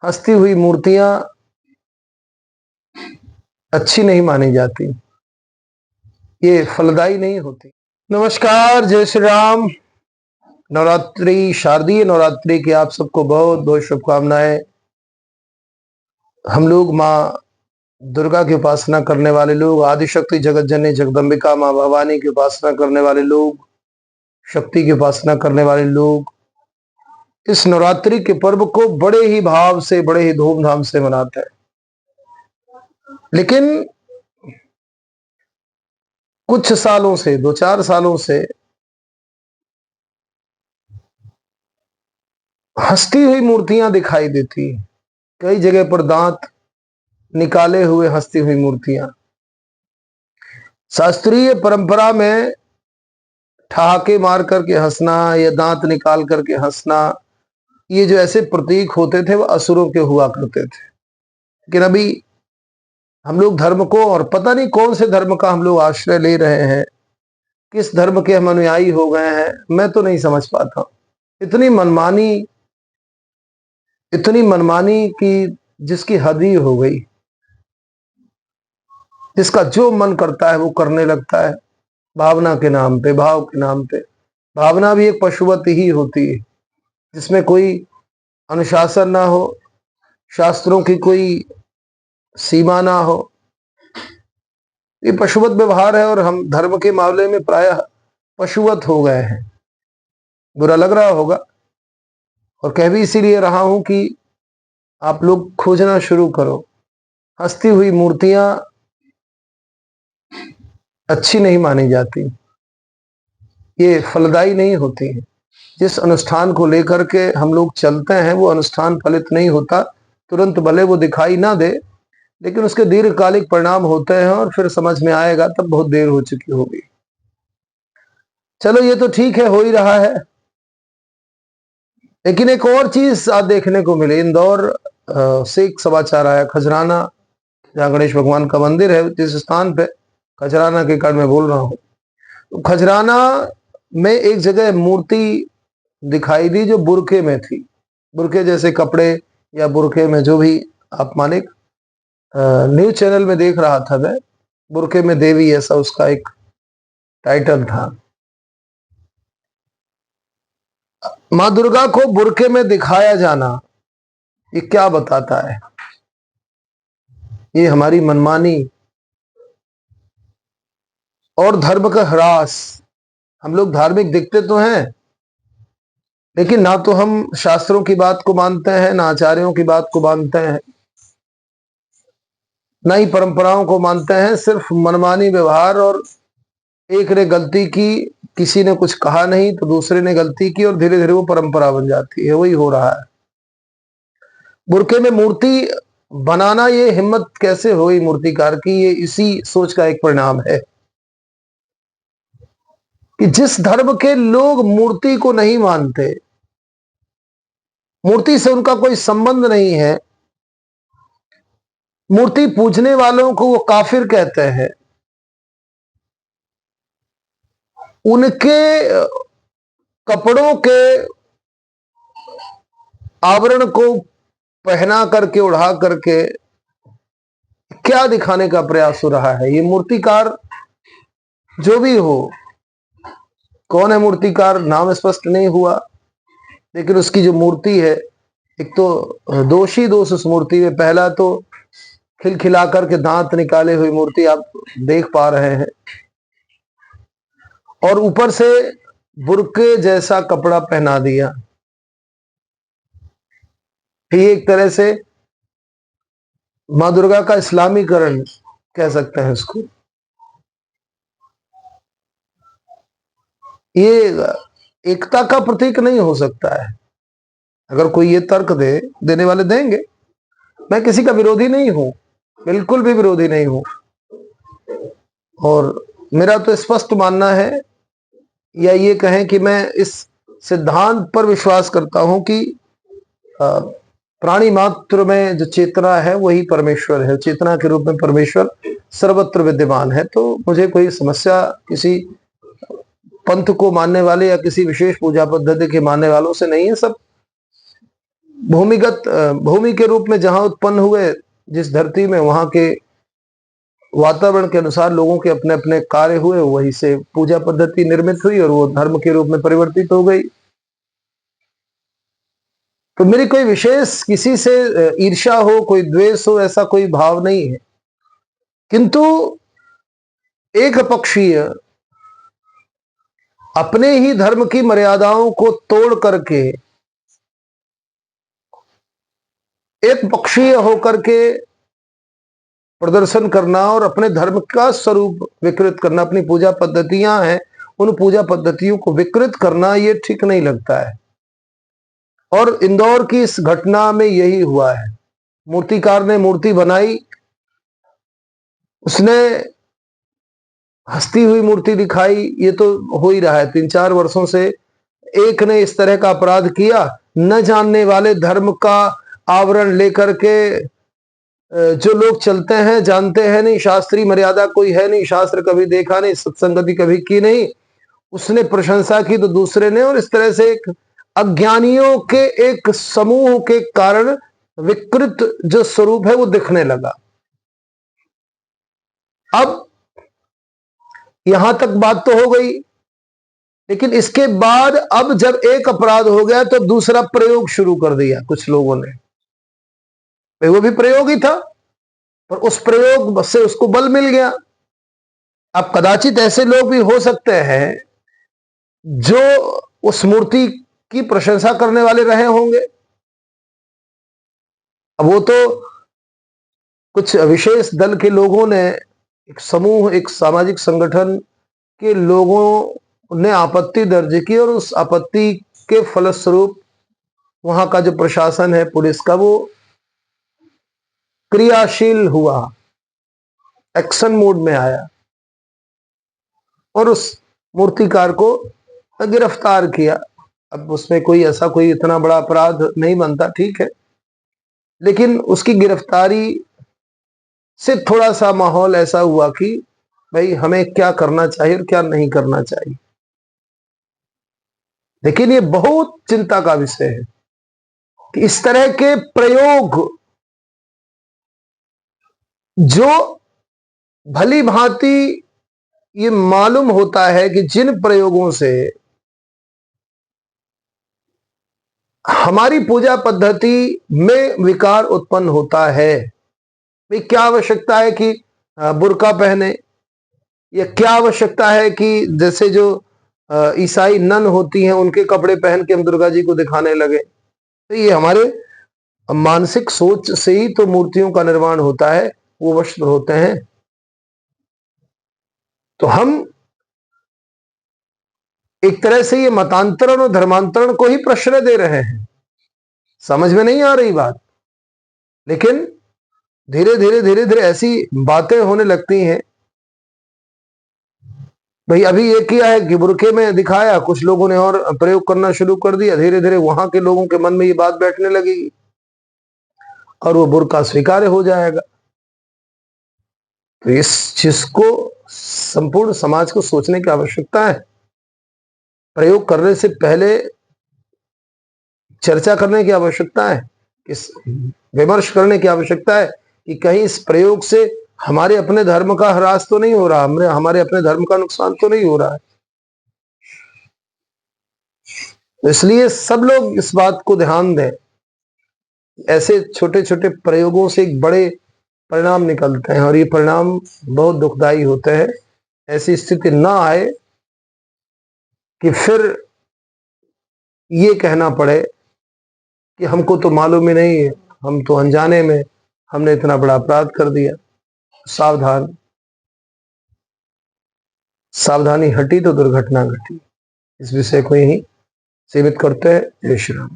हंसती हुई मूर्तियां अच्छी नहीं मानी जाती, ये फलदायी नहीं होती। नमस्कार, जय श्री राम। नवरात्रि, शारदीय नवरात्रि की आप सबको बहुत बहुत शुभकामनाएं। हम लोग माँ दुर्गा की उपासना करने वाले लोग, आदिशक्ति जगत जननी जगदम्बिका माँ भवानी की उपासना करने वाले लोग, शक्ति की उपासना करने वाले लोग इस नवरात्रि के पर्व को बड़े ही भाव से, बड़े ही धूमधाम से मनाते हैं। लेकिन कुछ सालों से, 2-4 सालों से हंसती हुई मूर्तियां दिखाई देती, कई जगह पर दांत निकाले हुए हंसती हुई मूर्तियां। शास्त्रीय परंपरा में ठहाके मार करके हंसना या दांत निकाल करके हंसना, ये जो ऐसे प्रतीक होते थे वो असुरों के हुआ करते थे। लेकिन अभी हम लोग धर्म को, और पता नहीं कौन से धर्म का हम लोग आश्रय ले रहे हैं, किस धर्म के हम अनुयायी हो गए हैं, मैं तो नहीं समझ पाता। इतनी मनमानी की जिसकी हद ही हो गई, जिसका जो मन करता है वो करने लगता है, भावना के नाम पे, भाव के नाम पे। भावना भी एक पशुवत ही होती है, जिसमें कोई अनुशासन ना हो, शास्त्रों की कोई सीमा ना हो। ये पशुवत व्यवहार है और हम धर्म के मामले में प्रायः पशुवत हो गए हैं। बुरा लग रहा होगा, और कह भी इसीलिए रहा हूं कि आप लोग खोजना शुरू करो। हंसती हुई मूर्तियां अच्छी नहीं मानी जाती, ये फलदायी नहीं होती है। जिस अनुष्ठान को लेकर के हम लोग चलते हैं वो अनुष्ठान फलित नहीं होता। तुरंत भले वो दिखाई ना दे, लेकिन उसके दीर्घकालिक परिणाम होते हैं, और फिर समझ में आएगा तब बहुत देर हो चुकी होगी। चलो, ये तो ठीक है, हो ही रहा है। लेकिन एक और चीज आज देखने को मिली। इंदौर से एक समाचार आया। खजराना, जहाँ गणेश भगवान का मंदिर है, जिस स्थान पे खजराना के कारण मैं बोल रहा हूँ, तो खजराना में एक जगह मूर्ति दिखाई दी जो बुरके में थी। बुरके जैसे कपड़े या बुरके में, जो भी आप मालिक, न्यूज चैनल में देख रहा था मैं, बुरके में देवी, ऐसा उसका एक टाइटल था। माँ दुर्गा को बुरके में दिखाया जाना, ये क्या बताता है? ये हमारी मनमानी और धर्म का ह्रास। हम लोग धार्मिक दिखते तो हैं, लेकिन ना तो हम शास्त्रों की बात को मानते हैं, ना आचार्यों की बात को मानते हैं, ना ही परंपराओं को मानते हैं। सिर्फ मनमानी व्यवहार, और एक ने गलती की, किसी ने कुछ कहा नहीं तो दूसरे ने गलती की, और धीरे धीरे वो परंपरा बन जाती है। वही हो रहा है। बुरके में मूर्ति बनाना, ये हिम्मत कैसे हुई मूर्तिकार की? ये इसी सोच का एक परिणाम है कि जिस धर्म के लोग मूर्ति को नहीं मानते, मूर्ति से उनका कोई संबंध नहीं है, मूर्ति पूजने वालों को वो काफिर कहते हैं, उनके कपड़ों के आवरण को पहना करके, उड़ा करके क्या दिखाने का प्रयास हो रहा है? ये मूर्तिकार जो भी हो, कौन है मूर्तिकार नाम स्पष्ट नहीं हुआ, लेकिन उसकी जो मूर्ति है, एक तो दोष उस मूर्ति में। पहला तो खिलखिला करके दांत निकाले हुई मूर्ति आप देख पा रहे हैं, और ऊपर से बुरके जैसा कपड़ा पहना दिया। ये एक तरह से माँ दुर्गा का इस्लामीकरण कह सकते हैं इसको। ये एकता का प्रतीक नहीं हो सकता है। अगर कोई ये तर्क देने वाले देंगे, मैं किसी का विरोधी नहीं हूं, बिल्कुल भी विरोधी नहीं हूं, और मेरा तो स्पष्ट मानना है, या ये कहें कि मैं इस सिद्धांत पर विश्वास करता हूं कि प्राणी मात्र में जो चेतना है वही परमेश्वर है। चेतना के रूप में परमेश्वर सर्वत्र विद्यमान है। तो मुझे कोई समस्या किसी पंथ को मानने वाले या किसी विशेष पूजा पद्धति के मानने वालों से नहीं है। सब भूमिगत भूमि के रूप में जहां उत्पन्न हुए, जिस धरती में, वहां के वातावरण के अनुसार लोगों के अपने अपने कार्य हुए, वहीं से पूजा पद्धति निर्मित हुई और वो धर्म के रूप में परिवर्तित हो गई। तो मेरी कोई विशेष किसी से ईर्ष्या हो, कोई द्वेष हो, ऐसा कोई भाव नहीं है, किंतु एक पक्षीय अपने ही धर्म की मर्यादाओं को तोड़ करके, एक पक्षीय होकर के प्रदर्शन करना और अपने धर्म का स्वरूप विकृत करना, अपनी पूजा पद्धतियां हैं उन पूजा पद्धतियों को विकृत करना, ये ठीक नहीं लगता है। और इंदौर की इस घटना में यही हुआ है। मूर्तिकार ने मूर्ति बनाई, उसने हंसती हुई मूर्ति दिखाई, ये तो हो ही रहा है 3-4 वर्षों से। एक ने इस तरह का अपराध किया, न जानने वाले धर्म का आवरण लेकर के जो लोग चलते हैं, जानते हैं नहीं, शास्त्रीय मर्यादा कोई है नहीं, शास्त्र कभी देखा नहीं, सत्संगति कभी की नहीं, उसने प्रशंसा की तो दूसरे ने, और इस तरह से एक अज्ञानियों के एक समूह के कारण विकृत जो स्वरूप है वो दिखने लगा। अब यहां तक बात तो हो गई, लेकिन इसके बाद अब जब एक अपराध हो गया तो दूसरा प्रयोग शुरू कर दिया कुछ लोगों ने। वो भी प्रयोग ही था, पर उस प्रयोग से उसको बल मिल गया। अब कदाचित ऐसे लोग भी हो सकते हैं जो उस मूर्ति की प्रशंसा करने वाले रहे होंगे। अब वो तो कुछ विशेष दल के लोगों ने, एक समूह, एक सामाजिक संगठन के लोगों ने आपत्ति दर्ज की, और उस आपत्ति के फलस्वरूप वहां का जो प्रशासन है, पुलिस का, वो क्रियाशील हुआ, एक्शन मोड में आया और उस मूर्तिकार को गिरफ्तार किया। अब उसमें कोई ऐसा कोई इतना बड़ा अपराध नहीं बनता, ठीक है, लेकिन उसकी गिरफ्तारी से थोड़ा सा माहौल ऐसा हुआ कि भाई हमें क्या करना चाहिए और क्या नहीं करना चाहिए। लेकिन ये बहुत चिंता का विषय है कि इस तरह के प्रयोग जो भली भांति ये मालूम होता है कि जिन प्रयोगों से हमारी पूजा पद्धति में विकार उत्पन्न होता है, भाई क्या आवश्यकता है कि बुर्का पहने, या क्या आवश्यकता है कि जैसे जो ईसाई नन होती हैं उनके कपड़े पहन के हम दुर्गा जी को दिखाने लगे। तो ये हमारे मानसिक सोच से ही तो मूर्तियों का निर्माण होता है, वो वस्त्र होते हैं। तो हम एक तरह से ये मतांतरण और धर्मांतरण को ही प्रश्रय दे रहे हैं। समझ में नहीं आ रही बात, लेकिन धीरे धीरे ऐसी बातें होने लगती हैं। भाई अभी ये किया है कि बुरके में दिखाया, कुछ लोगों ने और प्रयोग करना शुरू कर दिया, धीरे धीरे वहां के लोगों के मन में ये बात बैठने लगेगी और वो बुरका स्वीकार्य हो जाएगा। तो इस चीज को संपूर्ण समाज को सोचने की आवश्यकता है। प्रयोग करने से पहले चर्चा करने की आवश्यकता है, इस विमर्श करने की आवश्यकता है कि कहीं इस प्रयोग से हमारे अपने धर्म का ह्रास तो नहीं हो रहा, हमारे अपने धर्म का नुकसान तो नहीं हो रहा है। इसलिए सब लोग इस बात को ध्यान दें। ऐसे छोटे छोटे प्रयोगों से एक बड़े परिणाम निकलते हैं और ये परिणाम बहुत दुखदाई होते हैं। ऐसी स्थिति ना आए कि फिर ये कहना पड़े कि हमको तो मालूम ही नहीं है, हम तो अनजाने में हमने इतना बड़ा अपराध कर दिया। सावधानी हटी तो दुर्घटना घटी। इस विषय को यही सीमित करते हैं। जय श्री राम।